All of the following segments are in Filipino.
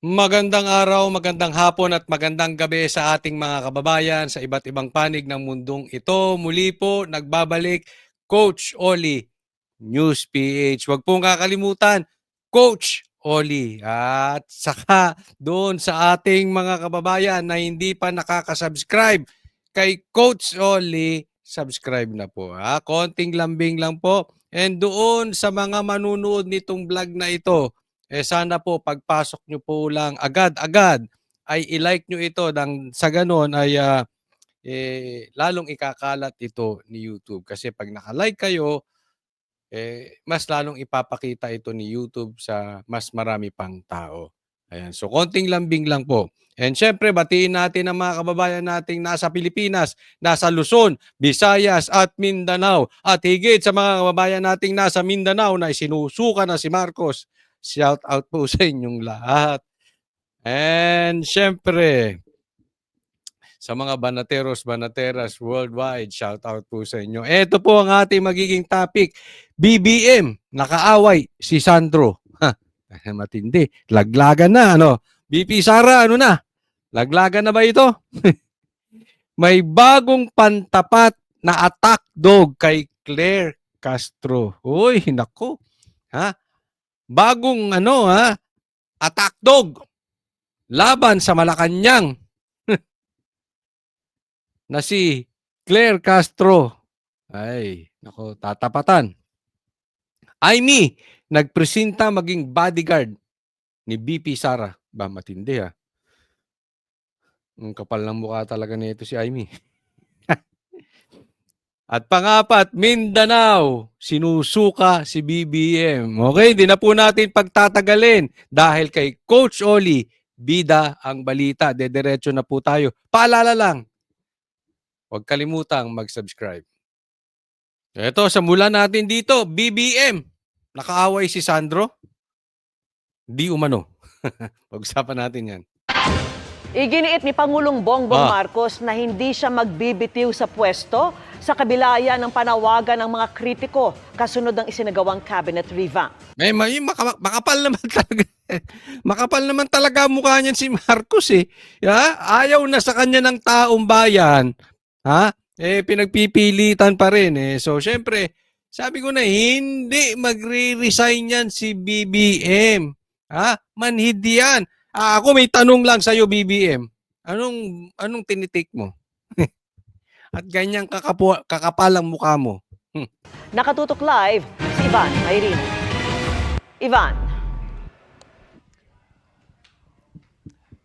Magandang araw, magandang hapon at magandang gabi sa ating mga kababayan sa iba't ibang panig ng mundong ito. Muli po, nagbabalik Coach Oli, News PH. Huwag pong kakalimutan, Coach Oli. At saka doon sa ating mga kababayan na hindi pa nakaka-subscribe kay Coach Oli, subscribe na po. Konting lambing lang po. And doon sa mga manunood nitong vlog na ito, sana po pagpasok nyo po lang agad-agad ay i-like nyo ito nang sa gano'n ay lalong ikakalat ito ni YouTube. Kasi pag naka-like kayo, mas lalong ipapakita ito ni YouTube sa mas marami pang tao. Ayan. So, konting lambing lang po. And syempre, batiin natin ang mga kababayan nating nasa Pilipinas, nasa Luzon, Visayas at Mindanao. At higit sa mga kababayan nating nasa Mindanao na isinusuka na si Marcos. Shout out po sa inyong lahat. And syempre, sa mga banateros, banateras worldwide, shout out po sa inyo. Ito po ang ating magiging topic. BBM, nakaaway si Sandro. Ha, matindi. Laglagan na, ano? BP Sara, ano na? Laglagan na ba ito? May bagong pantapat na attack dog kay Claire Castro. Uy, nako. Ha? Bagong attack dog laban sa Malacanang na si Claire Castro. Ay, nako, tatapatan. Aimee, nagpresenta maging bodyguard ni BP Sara. Ba, matindi ha. Ang kapal ng mukha talaga nito si Aimee. At pangapat, Mindanao, sinusuka si BBM. Okay, di na po natin pagtatagalin dahil kay Coach Oli, bida ang balita. Dediretso na po tayo. Paalala lang, huwag kalimutang mag-subscribe. Ito, sa mula natin dito, BBM. Nakaaway si Sandro? Di umano. Pag-usapan natin yan. Iginiit ni Pangulong Bongbong Marcos na hindi siya magbibitiw sa pwesto sa kabila yan ng panawagan ng mga kritiko kasunod ng isinagawang cabinet revamp. Makapal naman talaga. Makapal naman talaga mukha niyan si Marcos eh. Ayaw na sa kanya ng taong bayan. Pinagpipilitan pa rin eh. So syempre, sabi ko na hindi magre-resign yan si BBM. Manhid yan. Ako may tanong lang sa iyo BBM. Anong tinitik mo? At ganyang kakapalang mukha mo. Nakatutok live si Ivan Mayrin. Ivan.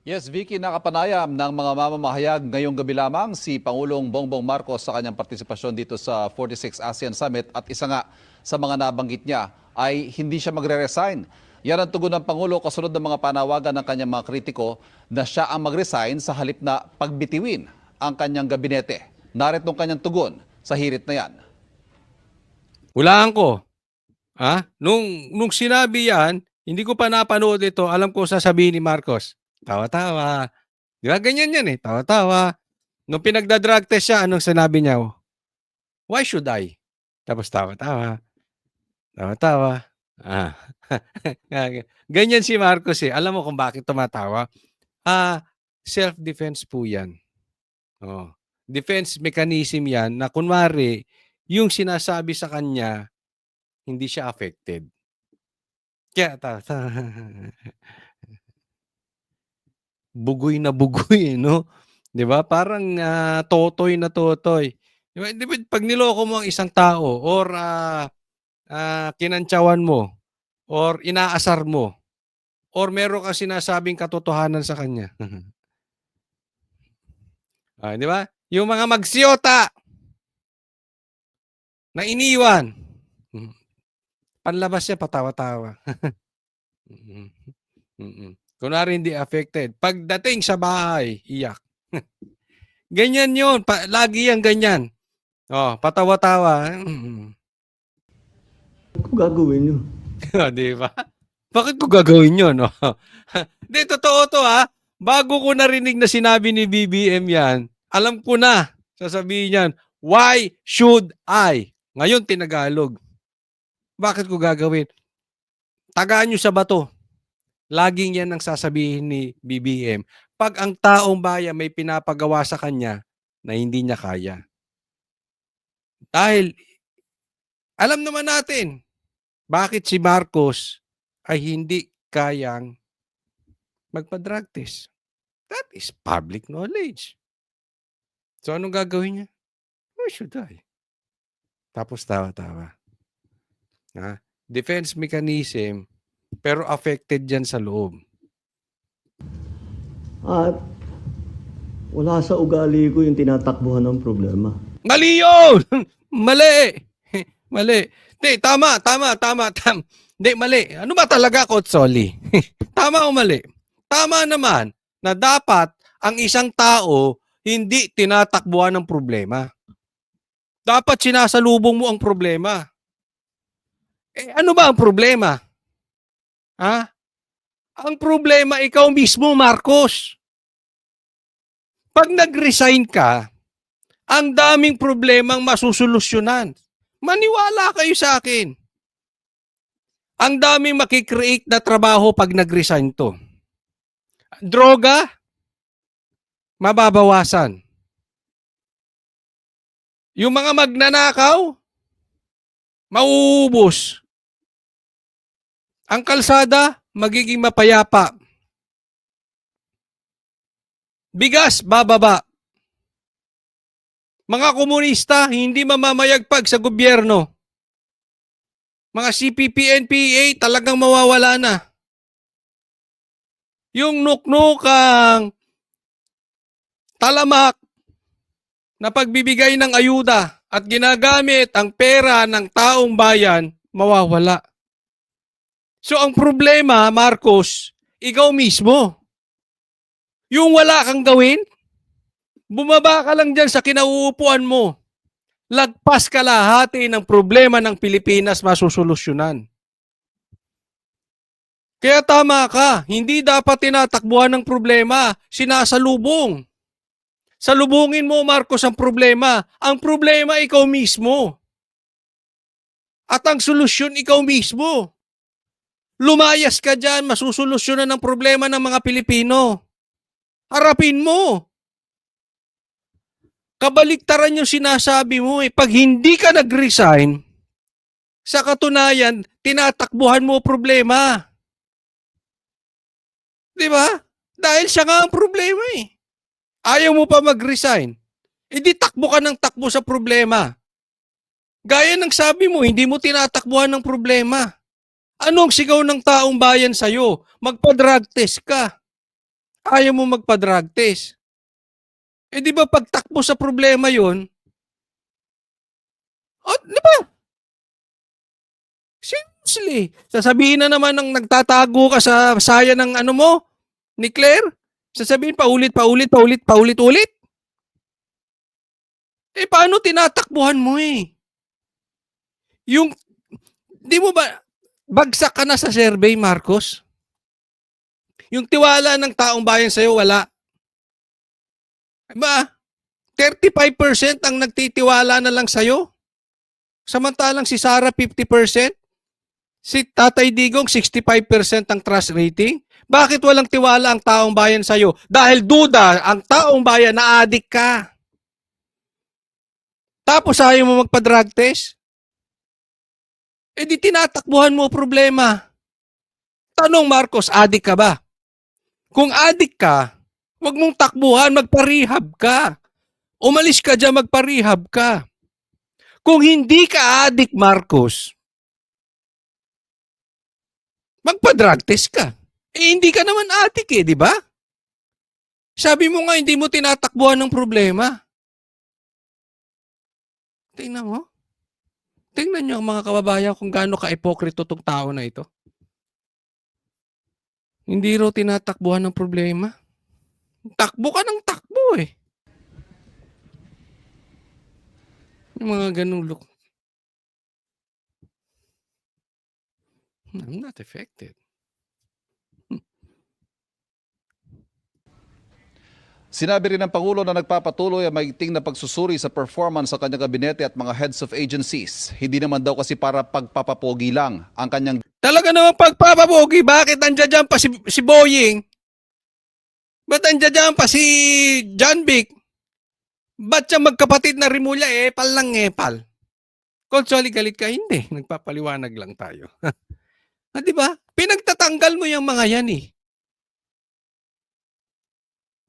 Yes, Vicky, nakapanayam ng mga mamamahayag ngayong gabi lamang si Pangulong Bongbong Marcos sa kanyang partisipasyon dito sa 46 ASEAN Summit at isa nga sa mga nabanggit niya ay hindi siya magre-resign. Yan ang tugon ng Pangulo kasunod ng mga panawagan ng kanyang mga kritiko na siya ang mag-resign sa halip na pagbitiwin ang kanyang gabinete. Narito ang kanyang tugon sa hirit na yan. Hulaan ko. Nung sinabi yan, hindi ko pa napanood ito, alam ko sasabihin ni Marcos. Tawa-tawa. Di ba? Ganyan yan eh. Tawa-tawa. Nung pinagda-drug test siya, anong sinabi niya? Why should I? Tapos tawa-tawa. Tawa-tawa. Ganyan si Marcos eh. Alam mo kung bakit tumatawa? Self-defense po yan. Defense mechanism yan na kunwari, yung sinasabi sa kanya, hindi siya affected. Kaya bugoy na bugoy, no? 'Di ba? Parang totoy na totoy. 'Di ba pag niloko mo ang isang tao or kinantsawan mo or inaasar mo or meron kang sinasabing katotohanan sa kanya. 'Di ba? Yung mga magsiyota na iniwan. Panlabas siya patawa-tawa. Kunwari hindi affected. Pagdating sa bahay, iyak. Ganyan yun. Lagi yan ganyan. Patawa-tawa. Kung gagawin yun. Di ba? Bakit ko gagawin yun? Hindi, totoo to ha. Bago ko narinig na sinabi ni BBM yan, alam ko na, sasabihin niyan, why should I? Ngayon, tinagalog. Bakit ko gagawin? Tagaan nyo sa bato. Laging yan ang sasabihin ni BBM pag ang taong bayan may pinapagawa sa kanya na hindi niya kaya. Dahil alam naman natin bakit si Marcos ay hindi kayang magpa-drug test. That is public knowledge. So anong gagawin niya? Why should I? Tapos tawa-tawa. Defense mechanism, pero affected dyan sa loob. At wala sa ugali ko yung tinatakbuhan ng problema. Mali yun! Mali! Mali. Hindi, tama. Hindi, mali. Ano ba talaga, Coach Solly? Tama o mali? Tama naman na dapat ang isang tao hindi tinatakbuhan ng problema. Dapat sinasalubong mo ang problema. Ano ba ang problema? Ang problema, ikaw mismo, Marcos. Pag nag-resign ka, ang daming problemang masusolusyonan. Maniwala kayo sa akin. Ang daming makikreate na trabaho pag nag-resign to. Droga, mababawasan. Yung mga magnanakaw, mauubos. Ang kalsada, magiging mapayapa. Bigas, bababa. Mga komunista, hindi mamamayagpag sa gobyerno. Mga CPP, NPA, talagang mawawala na. Yung nuknukang talamak na pagbibigay ng ayuda at ginagamit ang pera ng taong bayan, mawawala. So ang problema, Marcos, ikaw mismo. Yung wala kang gawin, bumaba ka lang dyan sa kinauupuan mo. Lagpas kalahati ng problema ng Pilipinas masusolusyonan. Kaya tama ka, hindi dapat tinatakbuhan ng problema, sinasalubong. Salubungin mo, Marcos, ang problema. Ang problema, ikaw mismo. At ang solusyon, ikaw mismo. Lumayas ka dyan, masusolusyonan ang problema ng mga Pilipino. Harapin mo. Kabaliktaran yung sinasabi mo. Pag hindi ka nag-resign, sa katunayan, tinatakbuhan mo problema. Di ba? Dahil siya nga ang problema eh. Ayaw mo pa mag-resign. Di takbo ka ng takbo sa problema. Gaya ng sabi mo, hindi mo tinatakbuhan ng problema. Anong sigaw ng taong bayan sa'yo? Magpa-drug test ka. Ayaw mo magpa-drug test. Di ba pagtakbo sa problema yon? Di ba? Seriously. Sasabihin na naman ng nagtatago ka sa saya ng ano mo, ni Claire? Sasabihin paulit. Paano tinatakbuhan mo eh? Yung, di mo ba, bagsak ka na sa survey, Marcos? Yung tiwala ng taong bayan sa'yo, wala. Diba? 35% ang nagtitiwala na lang sa'yo. Samantalang si Sara 50%. Si Tatay Digong 65% ang trust rating. Bakit walang tiwala ang taong bayan sa'yo? Dahil duda ang taong bayan na adik ka. Tapos ayaw mo magpa-drug test? Di tinatakbuhan mo problema. Tanong, Marcos, adik ka ba? Kung adik ka, huwag mong takbuhan, magpa-rehab ka. Umalis ka dyan, magpa-rehab ka. Kung hindi ka adik, Marcos, magpa-drug test ka. Hindi ka naman adik di ba? Sabi mo nga, hindi mo tinatakbuhan ng problema. Tingnan mo. Tingnan nyo ang mga kababayan kung gaano ka-epokrito tong tao na ito. Hindi raw tinatakbuhan ng problema. Takbo ka ng takbo eh. Yung mga ganung look. I'm not affected. Sinabi rin ng Pangulo na nagpapatuloy ang maigting na pagsusuri sa performance sa kanyang kabinete at mga heads of agencies. Hindi naman daw kasi para pagpapapogi lang ang kanyang Talaga naman pagpapapogi, bakit nandiyan dyan pa si Boying? Ba't nandiyan dyan pa si John Vic? Ba't siya magkapatid na Rimulya, epal lang epal? Consually, galit ka? Hindi. Nagpapaliwanag lang tayo. Di ba? Pinagtatanggal mo yung mga yan eh.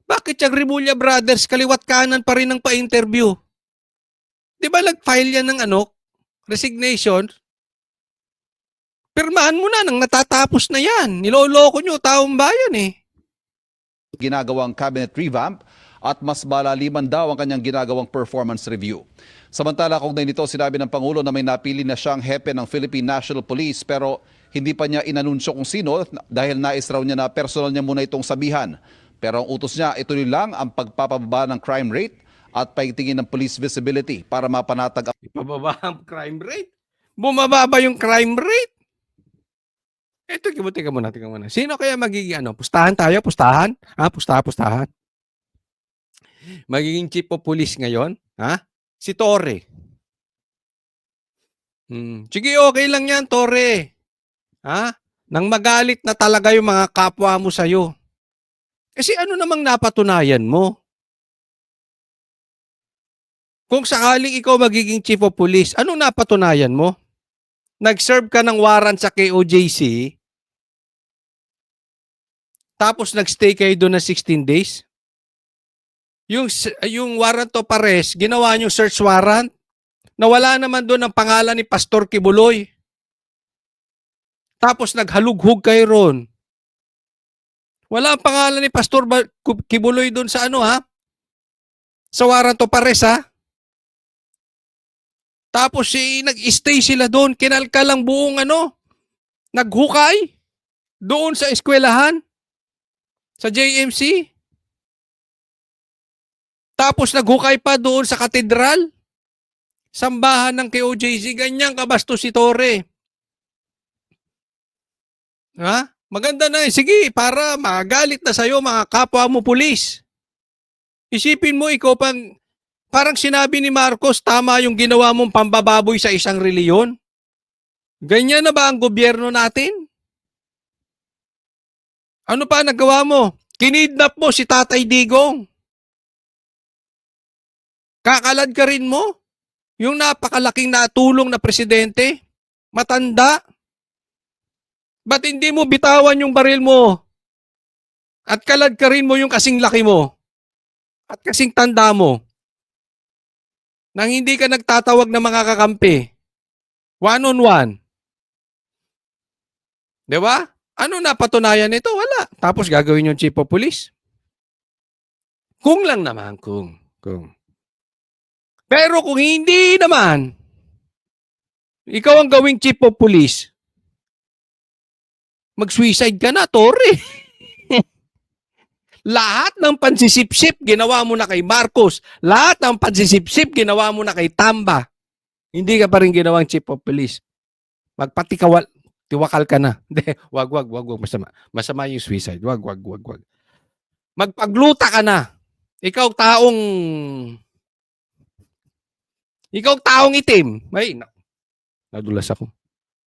Bakit yung Rimulya Brothers, kaliwat kanan pa rin ang pa-interview? Di ba nag-file yan ng resignation? Pirmahan mo na nang natatapos na yan. Niloloko nyo, taong bayan eh. Ginagawang cabinet revamp at mas malaliman daw ang kanyang ginagawang performance review. Samantala, kaugnay nito, sinabi ng Pangulo na may napili na siyang hepe ng Philippine National Police pero hindi pa niya inanunsyo kung sino dahil nais raw niya na personal niya muna itong sabihan. Pero ang utos niya, ituloy lang ang pagpapababa ng crime rate at pagtingin ng police visibility para mapanatag ang Ipababa ang crime rate? Bumaba ba yung crime rate? Ito, tika muna. Sino kaya magiging Pustahan tayo? Pustahan? Pustahan. Magiging chief of police ngayon? Si Torre. Sige, okay lang yan, Torre. Nang magalit na talaga yung mga kapwa mo sa'yo. Kasi ano namang napatunayan mo? Kung sakaling ikaw magiging chief of police, anong napatunayan mo? Nag-serve ka ng warrant sa KOJC, tapos nag-stay kayo doon ng 16 days? Yung warrant of arrest, ginawa nyo search warrant, na wala naman doon ang pangalan ni Pastor Kibuloy. Tapos naghalughog kayo ron. Wala ang pangalan ni Pastor Kibuloy doon sa sa warrant of arrest Tapos nag-stay sila doon, kinalka lang buong naghukay doon sa eskwelahan, sa JMC. Tapos naghukay pa doon sa katedral, sambahan ng KOJC. Ganyan kabastos si Torre. Maganda na sige, para magalit na sa'yo mga kapwa mo pulis. Isipin mo, ikaw parang sinabi ni Marcos, tama yung ginawa mong pambababoy sa isang reliyon. Ganyan na ba ang gobyerno natin? Ano pa nagawa mo? Kinidnap mo si Tatay Digong. Kakalad ka rin mo? Yung napakalaking natulong na presidente? Matanda? Ba't hindi mo bitawan yung baril mo? At kalad ka rin mo yung kasing laki mo? At kasing tanda mo? Nang hindi ka nagtatawag ng mga kakampi? One-on-one? Di ba? Ano napatunayan nito? Wala. Tapos gagawin yung chief of police? Kung lang naman, kung. Pero kung hindi naman, ikaw ang gawing chief of police, mag-suicide ka na, Torre. Lahat ng pansisipsip ginawa mo na kay Marcos. Lahat ng pansisipsip ginawa mo na kay Tamba. Hindi ka pa rin ginawang chief of police. Tiwakal ka na. Wag. Masama. Masama yung suicide. Wag. Magpagluta ka na. Ikaw taong itim. Ay, nadulas ako.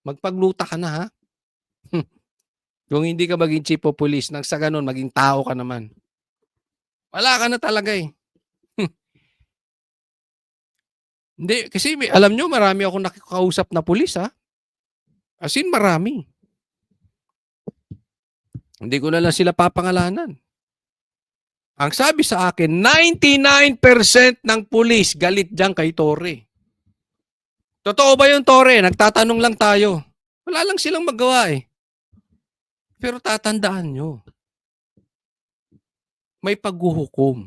Magpagluta ka na, Kung hindi ka maging chief of police, nang sa ganun, maging tao ka naman. Wala ka na talaga eh. Hindi, kasi alam nyo, marami akong nakikausap na pulis As in, marami. Hindi ko na lang sila papangalanan. Ang sabi sa akin, 99% ng pulis galit dyan kay Torre. Totoo ba yung Torre? Nagtatanong lang tayo. Wala lang silang magawa eh. Pero tatandaan nyo, may paghuhukom.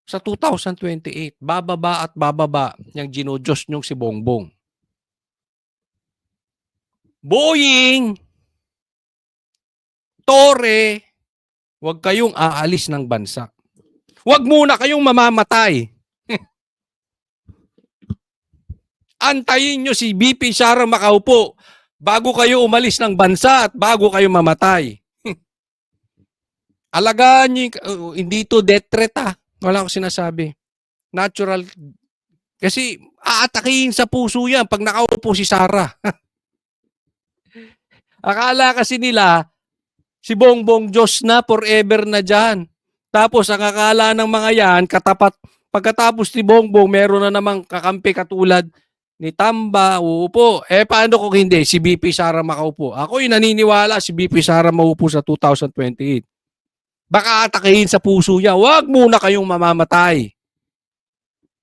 Sa 2028, bababa at bababa yung ginodiyos nyong si Bongbong. Boying, Torre, huwag kayong aalis ng bansa. Huwag muna kayong mamamatay. Antayin nyo si BP Sara makaupo bago kayo umalis ng bansa at bago kayo mamatay. Alagaan nyo hindi to death threat Wala akong sinasabi. Natural. Kasi aatakihin sa puso yan pag nakaupo si Sara. Akala kasi nila, si Bongbong Diyos na, forever na dyan. Tapos ang akala ng mga yan, katapat, pagkatapos ni Bongbong, meron na namang kakampi katulad ni Tamba, uupo. Paano kung hindi? Si BP Sara makaupo. Ako'y naniniwala si BP Sara maupo sa 2028. Baka atakihin sa puso niya, wag muna kayong mamamatay.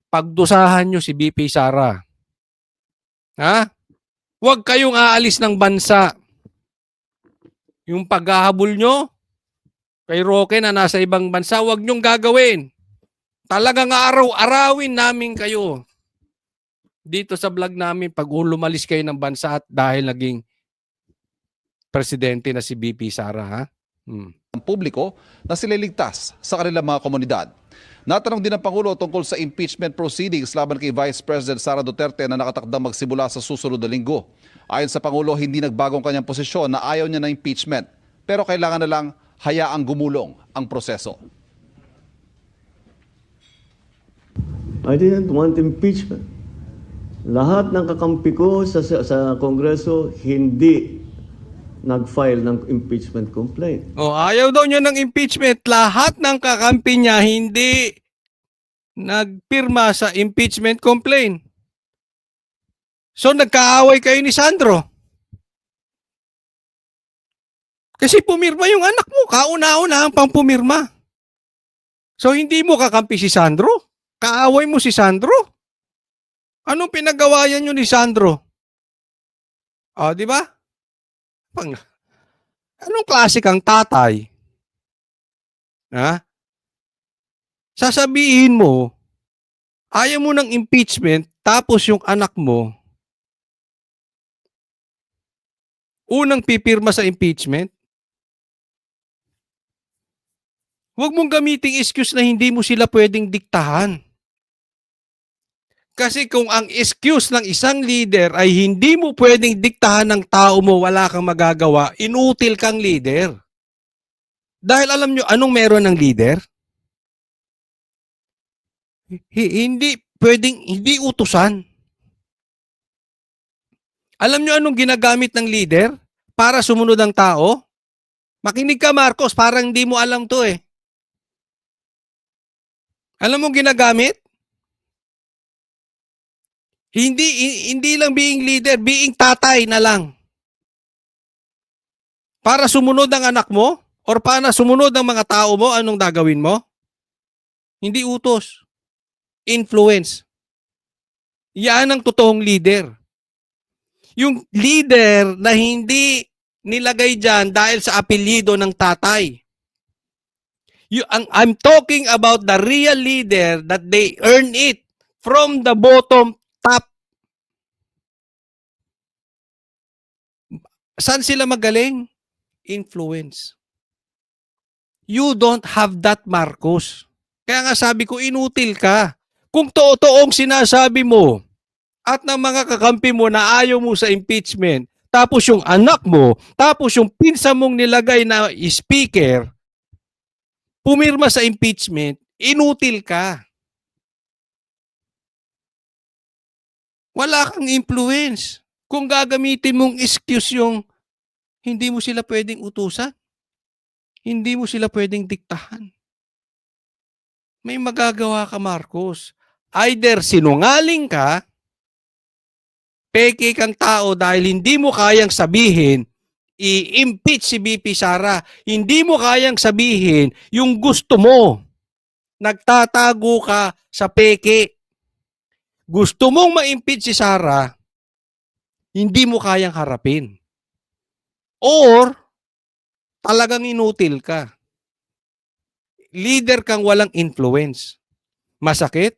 Pagdusahan nyo si BP Sara. Ha? Huwag kayong aalis ng bansa. Yung paghahabol nyo kay Roque na nasa ibang bansa, huwag nyong gagawin. Talagang araw-arawin namin kayo dito sa vlog namin pag lumalis kayo ng bansa at dahil naging presidente na si BP Sara. Ha? Ang publiko na sila ligtas sa kanilang mga komunidad. Natanong din ng Pangulo tungkol sa impeachment proceedings laban kay Vice President Sara Duterte na nakatakdang magsimula sa susunod na linggo. Ayon sa Pangulo, hindi nagbagong kanyang posisyon na ayaw niya ng impeachment, pero kailangan na lang hayaang gumulong ang proseso. I didn't want impeachment. Lahat ng kakampi ko sa Kongreso hindi nag-file ng impeachment complaint. Ayaw daw niya ng impeachment. Lahat ng kakampi niya hindi nagpirma sa impeachment complaint. So nagkaaway kayo ni Sandro. Kasi pumirma yung anak mo. Kauna-una ang pang pumirma. So hindi mo kakampi si Sandro? Kaaway mo si Sandro? Anong pinagawayan nyo ni Sandro? Di ba? Anong klase kang tatay? Ha? Sasabihin mo, ayaw mo ng impeachment, tapos yung anak mo, unang pipirma sa impeachment? Huwag mong gamiting excuse na hindi mo sila pwedeng diktahan. Kasi kung ang excuse ng isang leader ay hindi mo pwedeng diktahan ng tao mo, wala kang magagawa, inutil kang leader. Dahil alam nyo, anong meron ng leader? Hindi pwedeng, hindi utusan. Alam nyo anong ginagamit ng leader para sumunod ang tao? Makinig ka, Marcos, parang hindi mo alam to eh. Alam mo ginagamit? Hindi lang being leader, being tatay na lang. Para sumunod ang anak mo or para sumunod ang mga tao mo, anong gagawin mo? Hindi utos. Influence. Yan ang totoong leader. Yung leader na hindi nilagay dyan dahil sa apelyido ng tatay. I'm talking about the real leader that they earn it from the bottom top. Saan sila magaling? Influence. You don't have that, Marcos. Kaya nga sabi ko, inutil ka. Kung totoong sinasabi mo at ng mga kakampi mo na ayaw mo sa impeachment, tapos yung anak mo, tapos yung pinsa mong nilagay na speaker, pumirma sa impeachment, inutil ka. Wala kang influence. Kung gagamitin mong excuse yung hindi mo sila pwedeng utusan, hindi mo sila pwedeng diktahan. May magagawa ka, Marcos. Either sinungaling ka, peke kang tao dahil hindi mo kayang sabihin, i-impeach si BP Sara. Hindi mo kayang sabihin yung gusto mo. Nagtatago ka sa peke. Gusto mong ma-impeach si Sara, hindi mo kayang harapin. Or, talagang inutil ka. Leader kang walang influence. Masakit,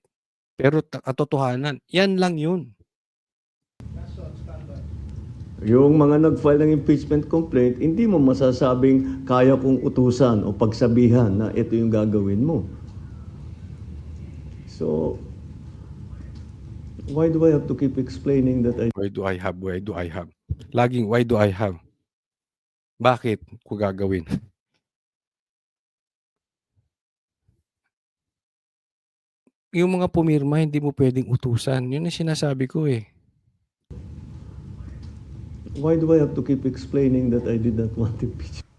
pero katotohanan. Yan lang yun. Yung mga nag-file ng impeachment complaint, hindi mo masasabing kaya kong utusan o pagsabihan na ito yung gagawin mo. So, why do I have to keep explaining that Why do I have? Laging, why do I have? Bakit ko gagawin? Yung mga pumirma, hindi mo pwedeng utusan. Yun ang sinasabi ko eh. Why do I have to keep explaining that I did not want impeachment?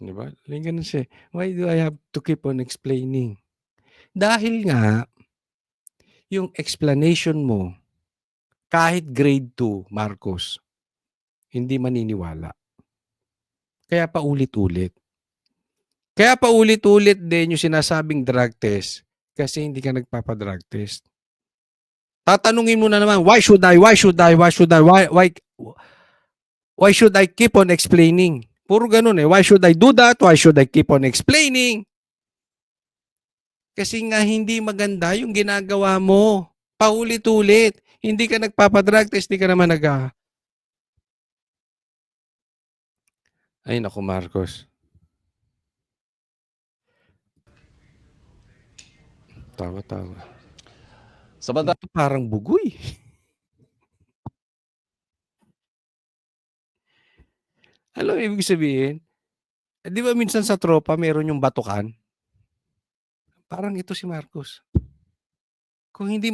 Di ba? Ganun siya. Why do I have to keep on explaining? Dahil nga, yung explanation mo, kahit grade 2, Marcos, hindi maniniwala. Kaya paulit-ulit. Kaya paulit-ulit din yung sinasabing drug test kasi hindi ka nagpapadrug test. Tatanungin mo na naman, why should I keep on explaining? Puro ganun eh. Why should I do that? Why should I keep on explaining? Kasi nga hindi maganda yung ginagawa mo. Paulit-ulit. Hindi ka nagpapadrug test, hindi ka naman Ay naku, Marcos. Tawa-tawa. Samantala, Ito parang bugoy. Alam mo ibig sabihin? Di ba minsan sa tropa meron yung batukan? Parang ito si Marcos. Kung hindi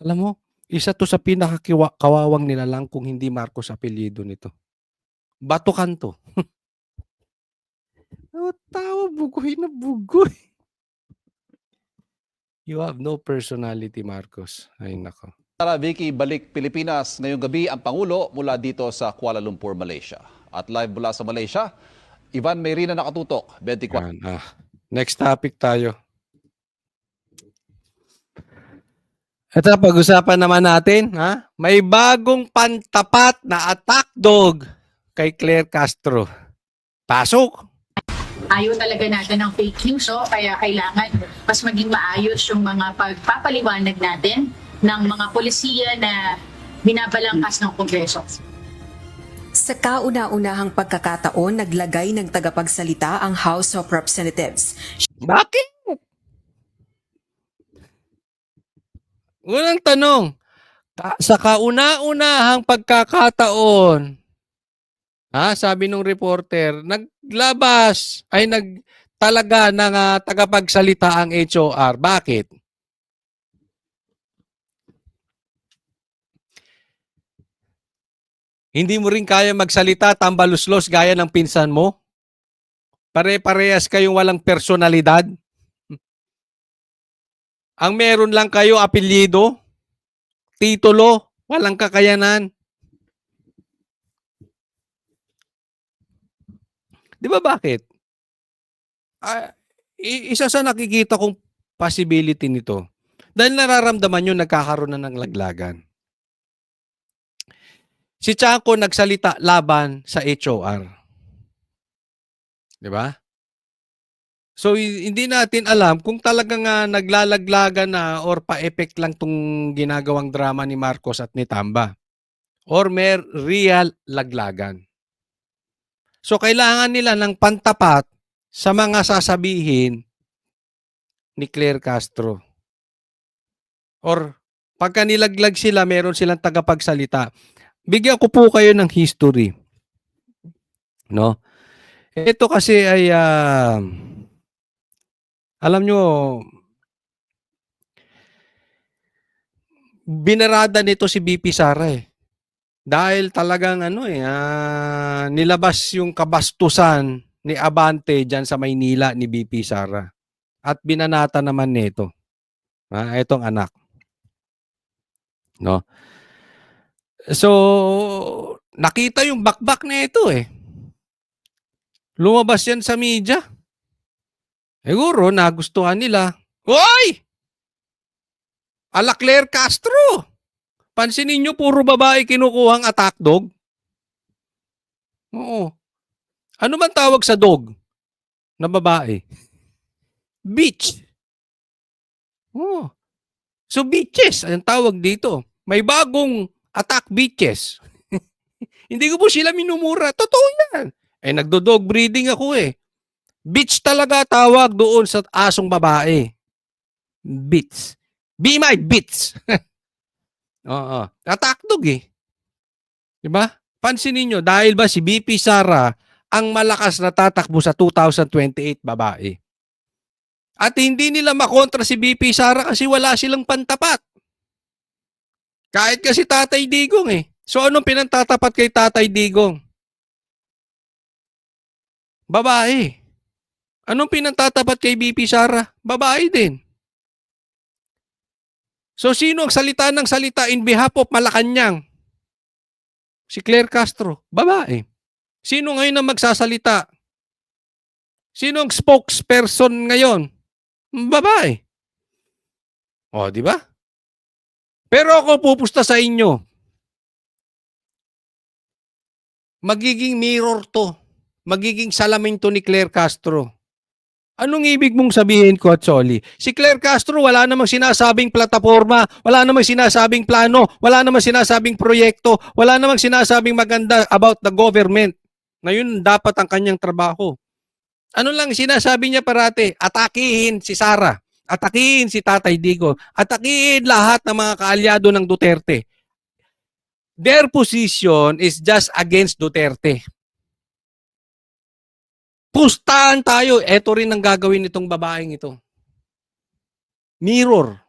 alam mo, isa to sa pinakakawawang nilalang kung hindi Marcos apelyido nito. Batukan to. Tawa, bugoy na bugoy. You have no personality, Marcos. Ay nako. Vicky, balik Pilipinas ngayong gabi ang Pangulo mula dito sa Kuala Lumpur, Malaysia. At live mula sa Malaysia, Ivan Mayrina nakatutok, 24. Yan, next topic tayo. Ito, pag-usapan naman natin, may bagong pantapat na attack dog kay Claire Castro. Pasok! Ayaw talaga natin ng fake news, kaya kailangan mas maging maayos yung mga pagpapaliwanag natin ng mga polisiya na binabalangkas ng Kongreso. Sa kauna-unahang pagkakataon, naglagay ng tagapagsalita ang House of Representatives. Bakit? Unang tanong, sa kauna-unahang pagkakataon, sabi nung reporter, talaga ng tagapagsalita ang HOR. Bakit? Hindi mo rin kaya magsalita, tambaluslos gaya ng pinsan mo? Pare-parehas kayong walang personalidad? Ang meron lang kayo apelyido, titulo, walang kakayanan. Di ba bakit? Isa sa nakikita kong possibility nito. Dahil nararamdaman nyo nagkakaroon na ng laglagan. Si Chanco nagsalita laban sa HOR. Di ba? So, hindi natin alam kung talagang naglalaglagan na or pa-effect lang tong ginagawang drama ni Marcos at ni Tamba. Or may real laglagan. So, kailangan nila ng pantapat sa mga sasabihin ni Claire Castro. Or, pagka nilaglag sila, meron silang tagapagsalita. Bigyan ko po kayo ng history. No? Ito kasi ay alam nyo, binarada nito si BP Sara eh. Dahil talagang nilabas yung kabastusan ni Abante dyan sa Maynila ni BP Sara. At binanata naman nito. Itong anak. No? So, nakita yung bakbak na ito eh. Lumabas yan sa media. Siguro, nagustuhan nila. Hoy! Ala Claire Castro! Pansinin nyo, puro babae kinukuhang attack dog. Oo. Ano man tawag sa dog na babae? Bitch. Oo. So, bitches, ang tawag dito. May bagong attack bitches. Hindi ko po sila minumura. Totoo yan. Nagdo-dog breeding ako eh. Bitch talaga tawag doon sa asong babae. Bitch. Be my bitch. Oo. Attack dog eh. Diba? Pansinin nyo, dahil ba si BP Sara ang malakas na tatakbo sa 2028 babae. At hindi nila makontra si BP Sara kasi wala silang pantapat. Kahit kasi Tatay Digong eh. So anong pinantatapat kay Tatay Digong? Babae. Anong pinantatapat kay BP Sara? Babae din. So sino ang salita ng salita in behalf of Malacanang? Si Claire Castro. Babae. Sino ngayon ang magsasalita? Sino ang spokesperson ngayon? Babae. O, di ba? Pero ako pupusta sa inyo. Magiging mirror to. Magiging salamin to ni Claire Castro. Anong ibig mong sabihin, Coacholi? Si Claire Castro wala namang sinasabing plataforma, wala namang sinasabing plano, wala namang sinasabing proyekto, wala namang sinasabing maganda about the government. Na yun dapat ang kanyang trabaho. Ano lang sinasabi niya parate? Atakihin si Sara, atakihin si Tatay Digong, atakihin lahat ng mga kaalyado ng Duterte. Their position is just against Duterte. Pustahan tayo. Ito rin ang gagawin nitong babaeng ito. Mirror.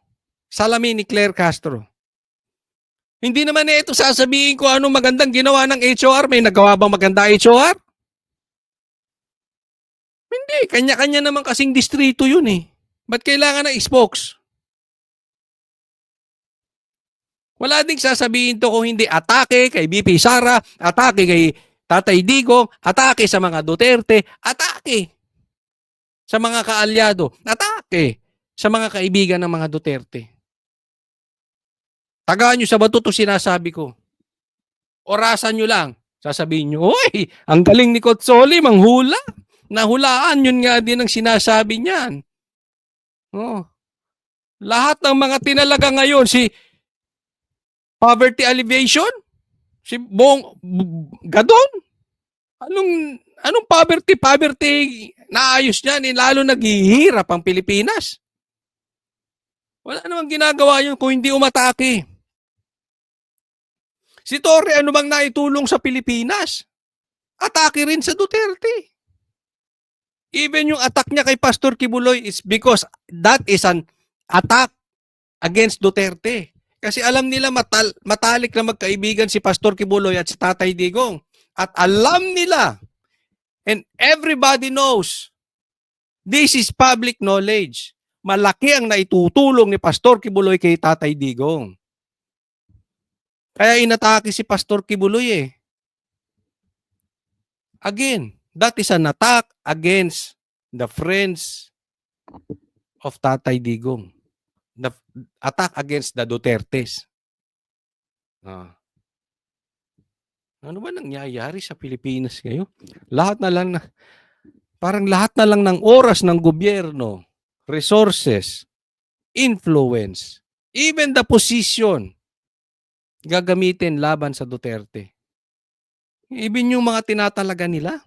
Salamin ni Claire Castro. Hindi naman ito sasabihin ko anong magandang ginawa ng HOR. May nagawa bang maganda HOR? Hindi. Kanya-kanya naman kasing distrito yun eh. Ba't kailangan ng spokes? Wala ding sasabihin to kung hindi atake kay BP Sara, atake kay Tatay Digong, atake sa mga Duterte, atake sa mga kaalyado, atake sa mga kaibigan ng mga Duterte. Tagaan nyo sa bato to sinasabi ko. Orasan nyo lang. Sasabihin nyo, oy, ang galing ni Cotsoli, manghula. Nahulaan, yun nga din ang sinasabi niyan. Oh. Lahat ng mga tinalaga ngayon, si poverty alleviation, si Gadon, anong poverty naayos niyan, lalo naghihirap ang Pilipinas. Wala namang ginagawa yun kung hindi umatake. Si Torre, ano bang naitulong sa Pilipinas? Atake rin sa Duterte. Even yung attack niya kay Pastor Kibuloy is because that is an attack against Duterte. Kasi alam nila matalik na magkaibigan si Pastor Kibuloy at si Tatay Digong. At alam nila, and everybody knows, this is public knowledge. Malaki ang naitutulong ni Pastor Kibuloy kay Tatay Digong. Kaya inatake si Pastor Kibuloy eh. Again, that is an attack against the friends of Tatay Digong. The attack against the Dutertes. Ano ba nangyayari sa Pilipinas ngayon? Parang lahat na lang ng oras ng gobyerno, resources, influence, even the position, gagamitin laban sa Duterte. Even yung mga tinatalaga nila,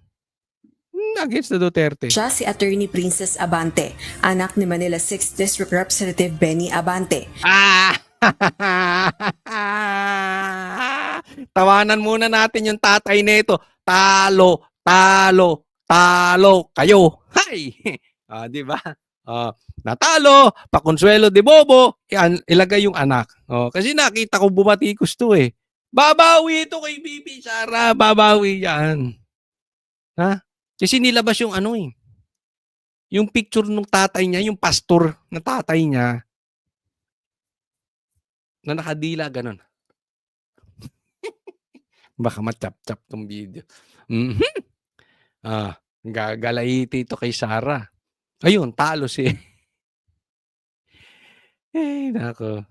against the Duterte. Siya si Attorney Princess Abante, anak ni Manila 6th District Representative Benny Abante. Tawanan muna natin yung tatay nito. Talo kayo. Hay! Di ba? Natalo, pakonsuelo de bobo, ilagay yung anak. Kasi nakita ko bumatikos to eh. Babawi ito kay BP Sara, babawi yan. Ha? Kasi nilabas yung yung picture ng tatay niya, yung pastor na tatay niya, na nakadila, ganun. Baka matap-tap tong video. Gagalaiti ito kay Sara. Ayun, talo si... nako.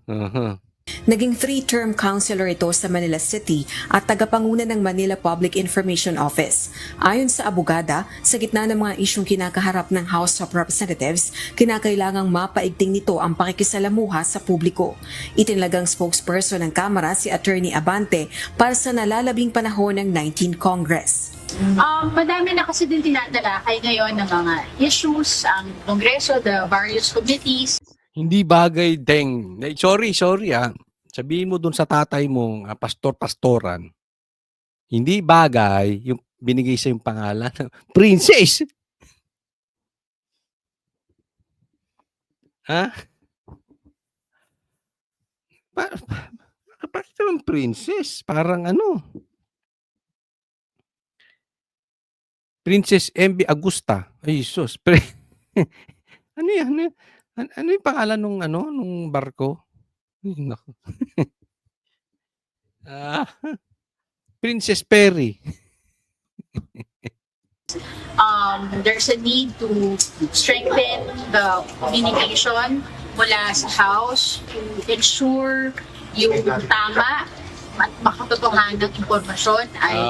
Naging 3-term councilor ito sa Manila City at tagapanguna ng Manila Public Information Office. Ayon sa abogada, sa gitna ng mga isyong kinakaharap ng House of Representatives, kinakailangang mapaigting nito ang pakikisalamuha sa publiko. Itinalagang spokesperson ng Kamara si Attorney Abante para sa nalalabing panahon ng 19th Congress. Madami na kasi din tinatalakay ngayon ng mga issues, ang Kongreso, the various committees. Hindi bagay, Deng. Sorry Sabihin mo dun sa tatay mo, pastor-pastoran, hindi bagay yung binigay sa yung pangalan ng princess. Ha? Bakit naman princess? Parang ano, Princess MB Agusta. Ay sus, ano yan, ano yan? Ano yung pangalan nung ano, nung barko? Ay naku. Ah, Princess Perry. There's a need to strengthen the communication mula sa House to ensure yung tama at makatotohanang impormasyon ay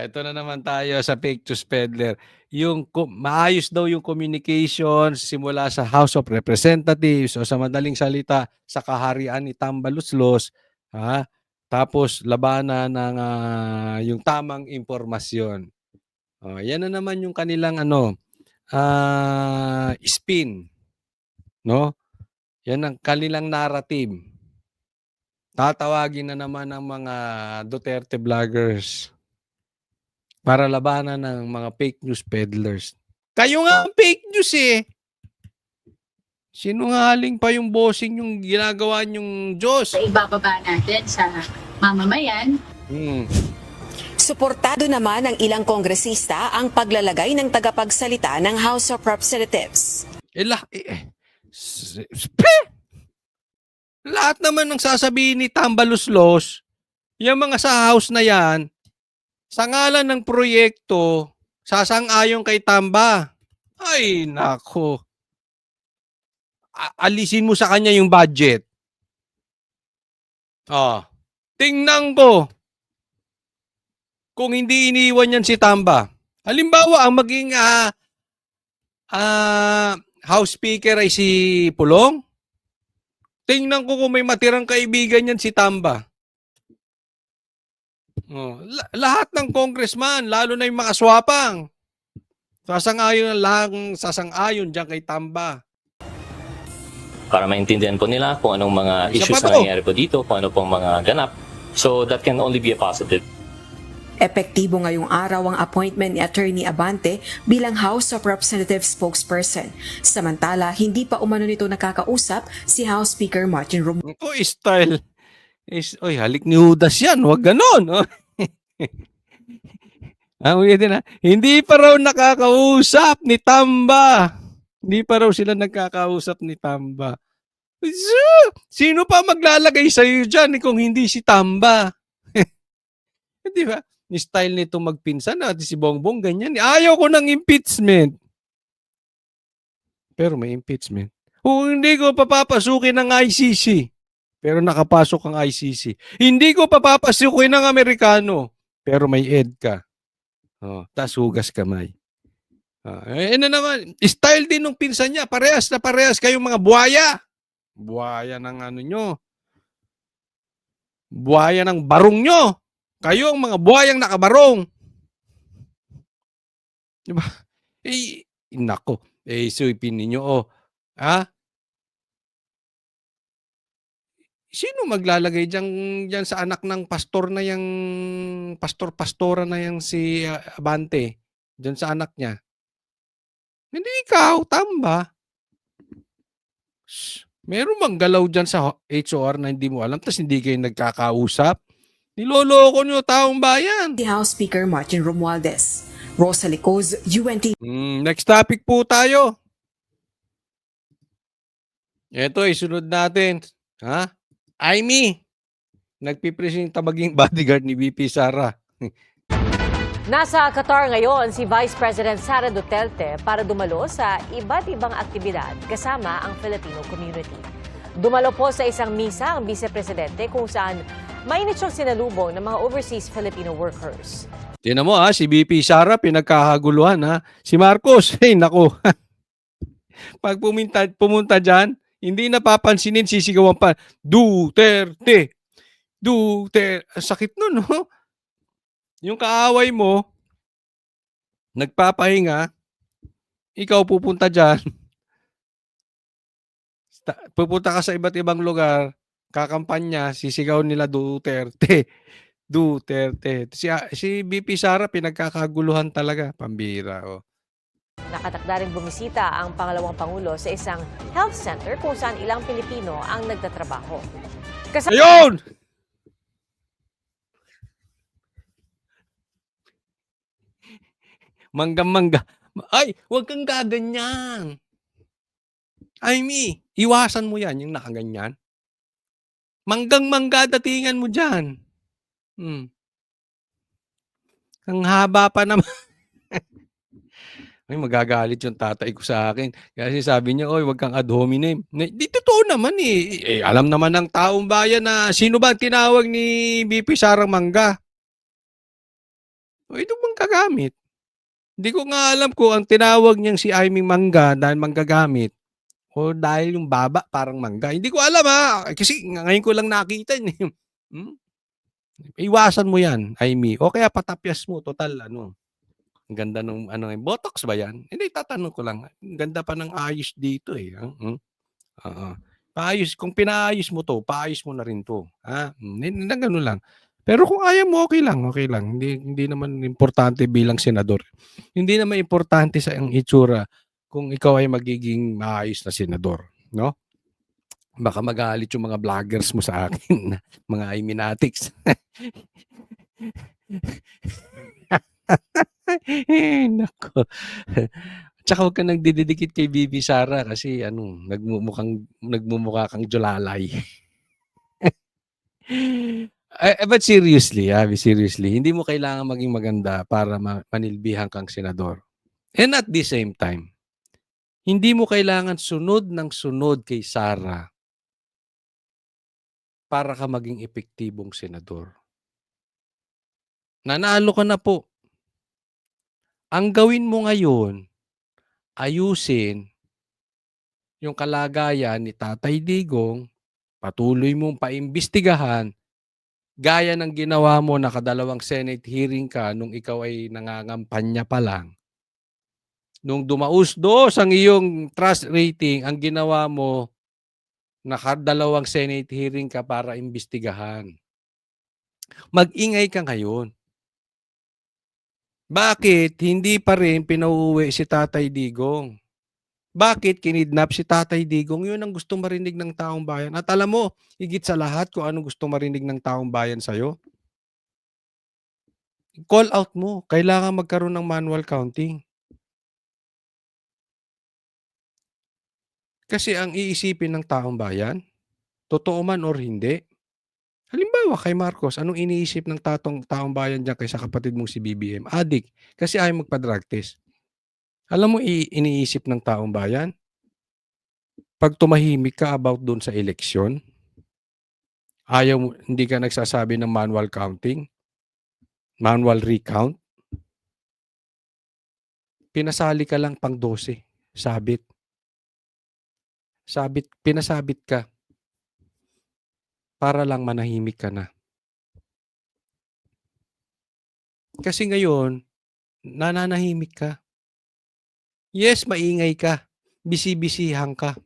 Eto na naman tayo sa fake news peddler. Yung maayos daw yung communication simula sa House of Representatives o sa madaling salita sa kaharian ni Tambaluslos, ha? Tapos labanan ng yung tamang impormasyon. Yan na naman yung kanilang ano, spin, no? Yan ang kanilang narrative. Tatawagin na naman ng mga Duterte vloggers para labanan ng mga fake news peddlers. Kayo nga ang fake news eh. Sinungaling pa yung bossing yung ginagawa niyong Diyos. ibababa natin sa mamamayan. Suportado naman ng ilang kongresista ang paglalagay ng tagapagsalita ng House of Representatives. Lahat naman ng sasabihin ni Tambaluslos, yung mga sa house na yan, sa ngalan ng proyekto, sasang-ayon kay Tamba. Ay, nako. Alisin mo sa kanya yung budget. Tingnan ko. Kung hindi iniwan yan si Tamba. Halimbawa, ang maging House Speaker ay si Pulong. Tingnan ko kung may matirang kaibigan yan si Tamba. Lahat ng congressman, lalo na yung mga swapang, sasang-ayon dyan kay Tamba. Para maintindihan po nila kung anong mga issues na nangyayari po dito, kung ano pong mga ganap. So that can only be a positive. Epektibo ngayong araw ang appointment ni Attorney Abante bilang House of Representatives spokesperson. Samantala, hindi pa umano nito nakakausap si House Speaker Martin Romualdez. Style. Oy, halik ni Judas yan. Huwag ganon. Hindi pa raw nakakausap ni Tamba. Hindi pa raw sila nagkakausap ni Tamba. Sino pa maglalagay sa'yo dyan kung hindi si Tamba? Di ba? Ni style nito magpinsan natin si Bongbong ganyan. Ayaw ko ng impeachment. Pero may impeachment. Kung hindi ko papapasukin ng ICC. Pero nakapasok ang ICC. Hindi ko papapasukin ng Amerikano. Pero may EDCA. Tas hugas kamay. Naman, style din ng pinsan niya. Parehas na parehas kayong mga buhaya. Buhaya ng ano nyo. Buhaya ng barong nyo. Kayo ang mga buhayang nakabarong. Diba? Nako. Isipin ninyo, sino maglalagay dyan sa anak ng pastor na yung pastora na yung si Abante? Dyan sa anak niya. Hindi ikaw, Tamba. Meron bang galaw dyan sa HOR na hindi mo alam tapos hindi kayo nagkakausap? Niloloko nyo taong bayan. Si House Speaker Martin Romualdez. Rosalie Coz, UNT. Next topic po tayo. Ito, isunod natin. Aimee. Nagpipresent tabaging bodyguard ni VP Sara. Nasa Qatar ngayon si Vice President Sara Duterte para dumalo sa iba't ibang aktibidad kasama ang Filipino community. Dumalo po sa isang misa ang Vice Presidente kung saan mainit siyang sinalubong ng mga overseas Filipino workers. Tinan mo si VP Sara pinagkakaguluhan Si Marcos, nako. Pag pumunta dyan, hindi napapansinin sisigawan pa, Duterte. Duterte. Sakit nun, no? Yung kaaway mo, nagpapahinga, ikaw pupunta dyan, pupunta ka sa iba't ibang lugar, kakampanya, sisigaw nila Duterte. Duterte. Si VP Sara pinagkakaguluhan talaga, pambira. Nakatakda rin bumisita ang pangalawang Pangulo sa isang health center kung saan ilang Pilipino ang nagtatrabaho. Ayun! Manggang-mangga. Ay, huwag kang gaganyan. Amy, iwasan mo yan, yung nakaganyan. Manggang-mangga datingan mo dyan. Ang haba pa naman. Ay, magagalit yung tatay ko sa akin. Kasi sabi niya, oy, wag kang ad hominem. Di totoo naman eh. Alam naman ng taong bayan na sino ba ang tinawag ni BP Sarang Mangga? O, ito bang kagamit? Hindi ko nga alam kung ang tinawag niyang si Aimee Mangga dahil manggagamit o dahil yung baba parang mangga. Hindi ko alam ha. Kasi ngayon ko lang nakita yun. Hmm? Iwasan mo yan, Aimee. O kaya patapyas mo. Total, ano. Ang ganda nung ano, botox ba yan? Hindi, tatanong ko lang. Ang ganda pa ng ayos dito eh. Oo. Paayos, kung pinaayos mo to, paayos mo na rin to. Ha? Hindi na gano'n lang. Pero kung ayaw mo, okay lang, okay lang. Hindi naman importante bilang senador. Hindi naman importante sa iyong itsura kung ikaw ay magiging maayos na senador. No? Baka magalit yung mga vloggers mo sa akin, mga Iminatics. Nako. Tsaka huwag kang nagdidikit kay Bibi Sara kasi ano, nagmumukha kang Jolalay. But seriously, hindi mo kailangan maging maganda para manilbihan kang senador. And at the same time, hindi mo kailangan sunod ng sunod kay Sara para ka maging epektibong senador. Nanalo ka na po. Ang gawin mo ngayon, ayusin yung kalagayan ni Tatay Digong, patuloy mong paimbestigahan, gaya ng ginawa mo, nakadalawang Senate hearing ka nung ikaw ay nangangampanya pa lang. Nung dumausdos ang iyong trust rating, ang ginawa mo, nakadalawang Senate hearing ka para imbestigahan. Mag-ingay ka ngayon. Bakit hindi pa rin pinauuwi si Tatay Digong? Bakit kinidnap si Tatay Digong? Yun ang gusto marinig ng taong bayan. At alam mo, higit sa lahat kung anong gusto marinig ng taong bayan sa'yo, call out mo. Kailangan magkaroon ng manual counting. Kasi ang iisipin ng taong bayan, totoo man or hindi, halimbawa kay Marcos, anong iniisip ng taong bayan dyan kaysa kapatid mong si BBM? Adik, kasi ayaw magpa-drug test. Alam mo iniisip ng taong bayan? Pag tumahimik ka about doon sa eleksyon, hindi ka nagsasabi ng manual counting, manual recount, pinasali ka lang pang 12, sabit. Pinasabit ka para lang manahimik ka na. Kasi ngayon, nananahimik ka. Yes, maingay ka. Bisi-bisihan ka.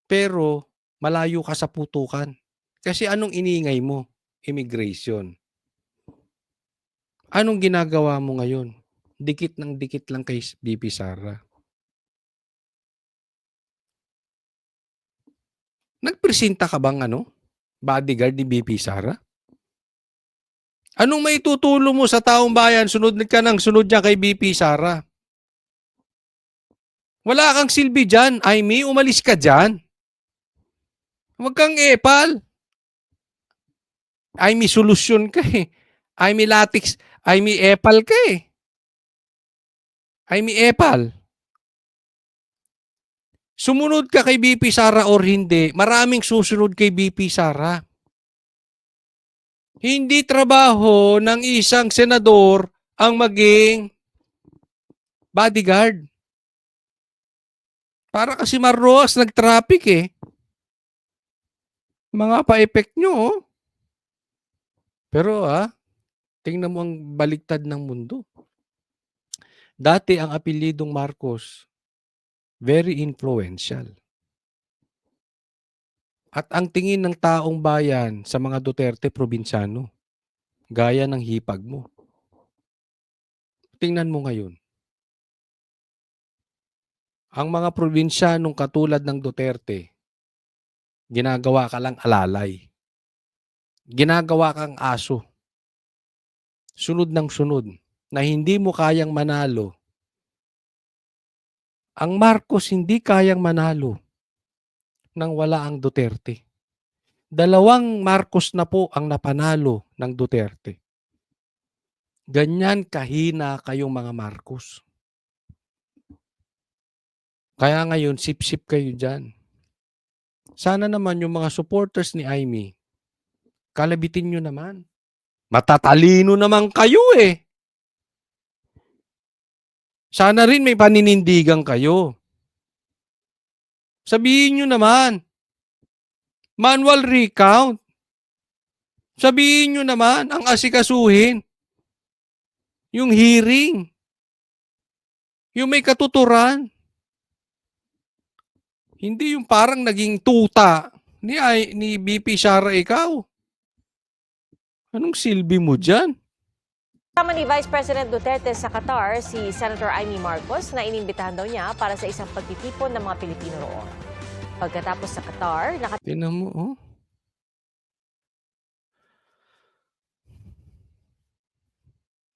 Pero malayo ka sa putukan. Kasi anong iniingay mo? Immigration. Anong ginagawa mo ngayon? Dikit ng dikit lang kay BP Sara. Nagpresenta ka bang bodyguard ni BP Sara? Anong maitutulong mo sa taong bayan? Sunod ka ng sunod niya kay BP Sara. Wala kang silbi dyan. Aimee, umalis ka dyan. Huwag kang epal. Aimee, solusyon ka eh. Aimee, latex. Aimee, epal ka eh. Aimee, epal. Sumunod ka kay BP Sara or hindi, maraming susunod kay BP Sara. Hindi trabaho ng isang senador ang maging bodyguard. Para kasi Marroas nag-traffic eh. Mga pa-effect nyo oh. Pero tingnan mo ang baligtad ng mundo. Dati ang apelyidong Marcos, very influential. At ang tingin ng taong bayan sa mga Duterte, probinsyano. Gaya ng hipag mo. Tingnan mo ngayon. Ang mga probinsyanong katulad ng Duterte, ginagawa ka lang alalay. Ginagawa kang aso. Sunod ng sunod. na hindi mo kayang manalo. Ang Marcos hindi kayang manalo nang wala ang Duterte. 2 Marcos na po ang napanalo ng Duterte. Ganyan kahina kayong mga Marcos. Kaya ngayon, sip-sip kayo dyan. Sana naman yung mga supporters ni Amy, kalabitin nyo naman. Matatalino naman kayo eh. Sana rin may paninindigan kayo. Sabihin nyo naman, manual recount. Sabihin nyo naman, ang asikasuhin. Yung hearing. Yung may katuturan. Hindi yung parang naging tuta ni BP Sara ikaw. Anong silbi mo dyan? Kasama ni Vice President Duterte sa Qatar si Senator Amy Marcos na inimbitahan daw niya para sa isang pagtitipon ng mga Pilipino roon. Pagkatapos sa Qatar, Tingnan mo, oh.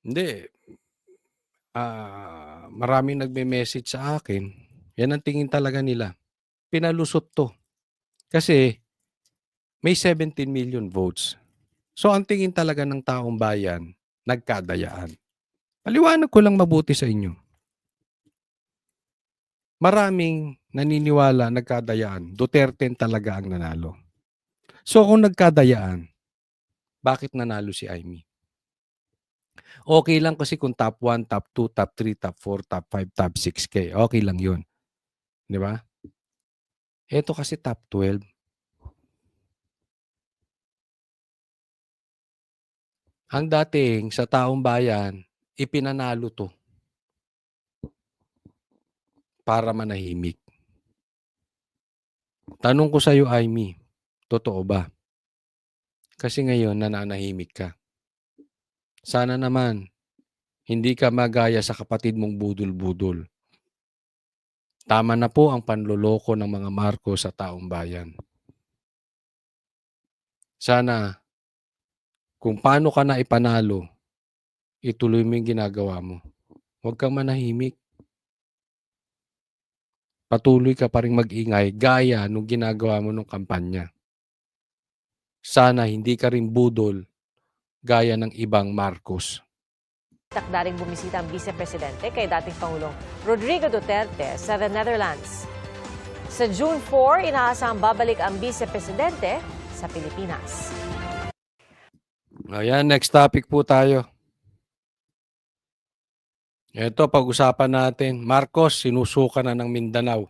Hindi. Maraming nagme-message sa akin. Yan ang tingin talaga nila. Pinalusot to. Kasi may 17 million votes. So ang tingin talaga ng taong bayan, nagkadayaan. Paliwanag ko lang mabuti sa inyo. Maraming naniniwala nagkadayaan. Duterte talaga ang nanalo. So kung nagkadayaan, bakit nanalo si Amy? Okay lang kasi kung top 1, top 2, top 3, top 4, top 5, top 6K. Okay lang yun. Di ba? Ito kasi top 12. Ang dating sa taong bayan, ipinanalo to para manahimik. Tanong ko sa iyo, Amy, totoo ba? Kasi ngayon, nananahimik ka. Sana naman, hindi ka magaya sa kapatid mong budol-budol. Tama na po ang panloloko ng mga Marcos sa taong bayan. Sana, kung paano ka na ipanalo, ituloy mo yung ginagawa mo. Huwag kang manahimik. Patuloy ka pa rin mag-ingay gaya nung ginagawa mo nung kampanya. Sana hindi ka rin budol gaya ng ibang Marcos. takda ring bumisita ang Vice Presidente kay dating Pangulong Rodrigo Duterte sa the Netherlands. Sa June 4, inaasahang babalik ang Vice Presidente sa Pilipinas. Ayan, next topic po tayo. Ito, pag-usapan natin. Marcos, sinusuka na ng Mindanao.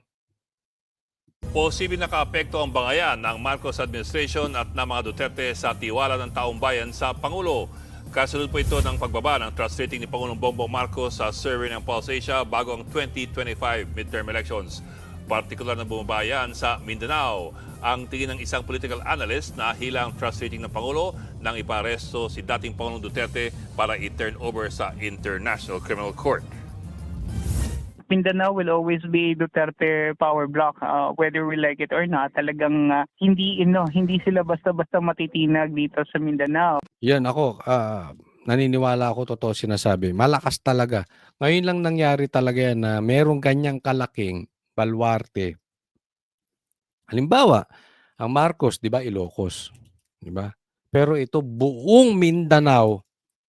Posibleng nakaapekto ang bangayan ng Marcos administration at ng mga Duterte sa tiwala ng taong bayan sa Pangulo. Kasunod po ito ng pagbaba ng trust rating ni Pangulong Bongbong Marcos sa survey ng Pulse Asia bago ang 2025 midterm elections. Partikular na bumabayan sa Mindanao. Ang tingin ng isang political analyst na hilang trust rating ng Pangulo nang iparesto si dating Pangulong Duterte para i-turn over sa International Criminal Court. Mindanao will always be Duterte power block, whether we like it or not. Talagang hindi sila basta-basta matitinag dito sa Mindanao. Yan ako, naniniwala ako totoo sinasabi. Malakas talaga. Ngayon lang nangyari talaga yan na merong ganyang kalaking balwarte. Halimbawa, ang Marcos, di ba, Ilocos. Di ba? Pero ito, buong Mindanao,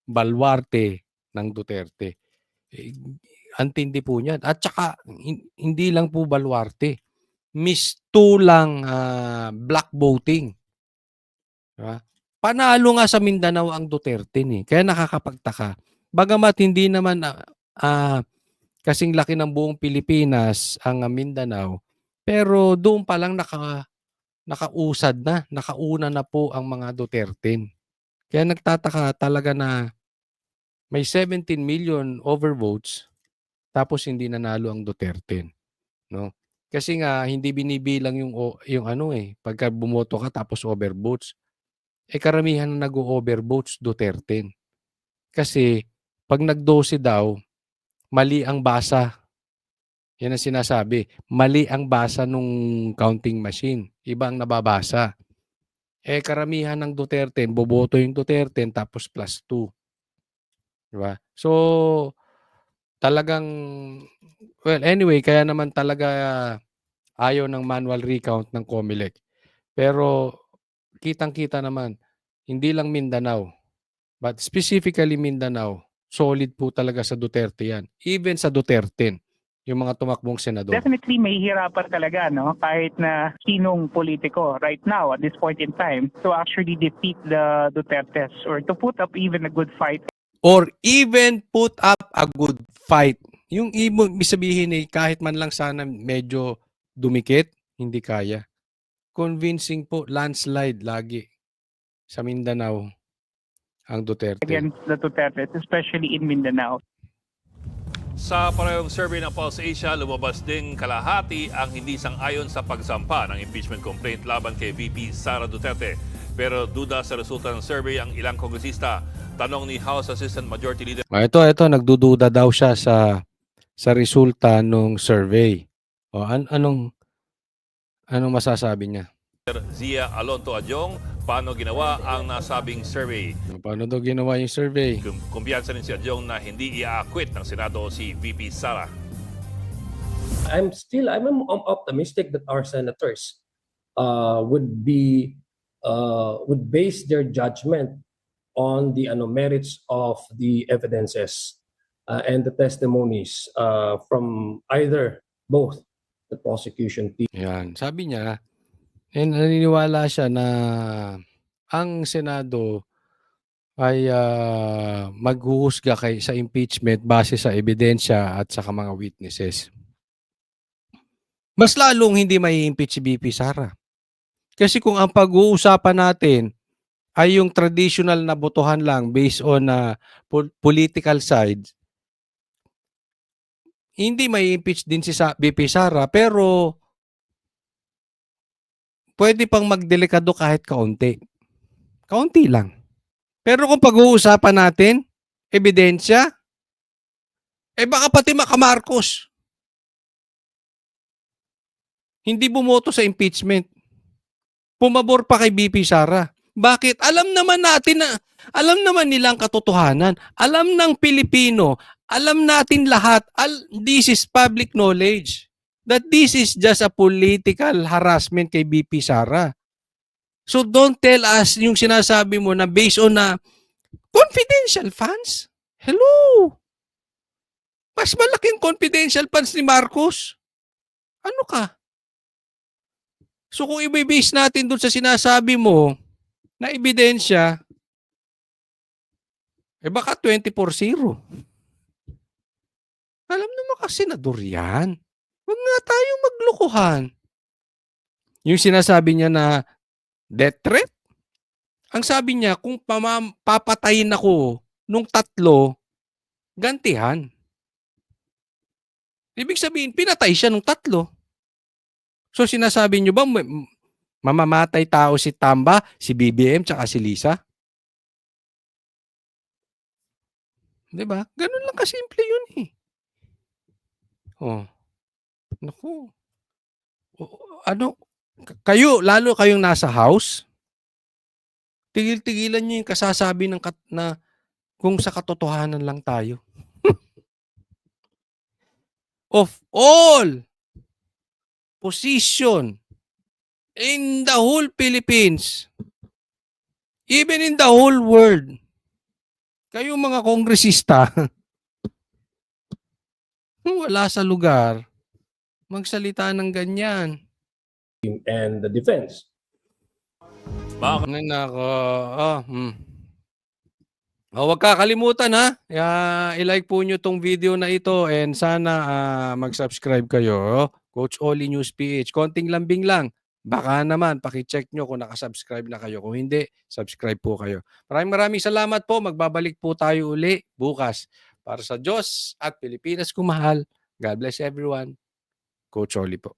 balwarte ng Duterte. Antindi po niyan. At saka, hindi lang po balwarte. Mistulang black voting. Diba? Panalo nga sa Mindanao ang Duterte ni. Kaya nakakapagtaka. Bagamat hindi naman kasing laki ng buong Pilipinas ang Mindanao, pero doon pa lang nakausad na, nakauna na po ang mga Duterte. Kaya nagtataka talaga na may 17 million overvotes tapos hindi nanalo ang Duterte, no? Kasi nga hindi binibilang yung pagka bumoto ka tapos overvotes. Karamihan na nag-overvotes Duterte. Kasi pag nag-12 daw, mali ang basa. Yan ang sinasabi. Mali ang basa nung counting machine. Iba ang nababasa. Karamihan ng Duterte, boboto yung Duterte tapos +2. 'di ba? So, talagang well, anyway, kaya naman talaga ayaw ng manual recount ng COMELEC. Pero kitang-kita naman, hindi lang Mindanao, but specifically Mindanao, solid po talaga sa Duterte 'yan. Even sa Duterte, yung mga tumakbong senador. Definitely may hirapan talaga, no? Kahit na sinong politiko right now at this point in time to actually defeat the Dutertes or to put up even a good fight. Or even put up a good fight. Yung ibig sabihin kahit man lang sana medyo dumikit, hindi kaya. Convincing po, landslide lagi sa Mindanao ang Duterte. Against the Dutertes, especially in Mindanao. Sa parehong survey ng Pulse Asia, lumabas ding kalahati ang hindi sang-ayon sa pagsampa ng impeachment complaint laban kay VP Sara Duterte. Pero duda sa resulta ng survey ang ilang kongresista. Tanong ni House Assistant Majority Leader Ito, nagdududa daw siya sa resulta ng survey. O, anong masasabi niya? Zia Alonto Adjong, paano ginawa ang nasabing survey? Paano daw ginawa yung survey? Kumpiyansa rin si Adjong na hindi ia-acquit ng Senado si VP Sara. I'm optimistic that our senators would base their judgment on the merits of the evidences and the testimonies from both the prosecution team. Yan, sabi niya, naniniwala siya na ang Senado ay maghuhusga sa impeachment base sa ebidensya at saka mga witnesses. Mas lalong hindi mai-impeach si VP Sara. Kasi kung ang pag-uusapan natin ay yung traditional na botohan lang based on political sides, hindi mai-impeach din si VP Sara, pero pwede pang magdelikado kahit kaunti. Kaunti lang. Pero kung pag-uusapan natin, ebidensya, baka pati maka-Marcos hindi bumoto sa impeachment. Pumabor pa kay VP Sara. Bakit? Alam naman nilang katotohanan. Alam ng Pilipino, alam natin lahat, this is public knowledge, that this is just a political harassment kay VP Sara. So don't tell us yung sinasabi mo na based on confidential funds. Hello! Mas malaking confidential funds ni Marcos. Ano ka? So kung i-base natin dun sa sinasabi mo na ebidensya, baka 24-0. Alam naman kasi senador yan. Huwag nga tayong maglukuhan. Yung sinasabi niya na death threat, ang sabi niya, kung papatayin ako nung 3, gantihan. Ibig sabihin, pinatay siya nung 3. So sinasabi niyo ba mamamatay tao si Tamba, si BBM, tsaka si Lisa? 'Di ba? Ganun lang kasimple yun eh. Oh. Naku. Kayo, lalo kayong nasa house, tigil-tigilan niyo yung kasasabi na kung sa katotohanan lang tayo. Of all position in the whole Philippines, even in the whole world, kayo mga kongresista, wala sa lugar, magsalita ng ganyan. And the defense. Huwag kakalimutan i-like po nyo tong video na ito and sana mag-subscribe kayo. Coach Oli News PH. Konting lambing lang. Baka naman, paki-check nyo kung nakasubscribe na kayo. Kung hindi, subscribe po kayo. Maraming salamat po. Magbabalik po tayo uli bukas. Para sa Diyos at Pilipinas kumahal. God bless everyone. Coach Oli po.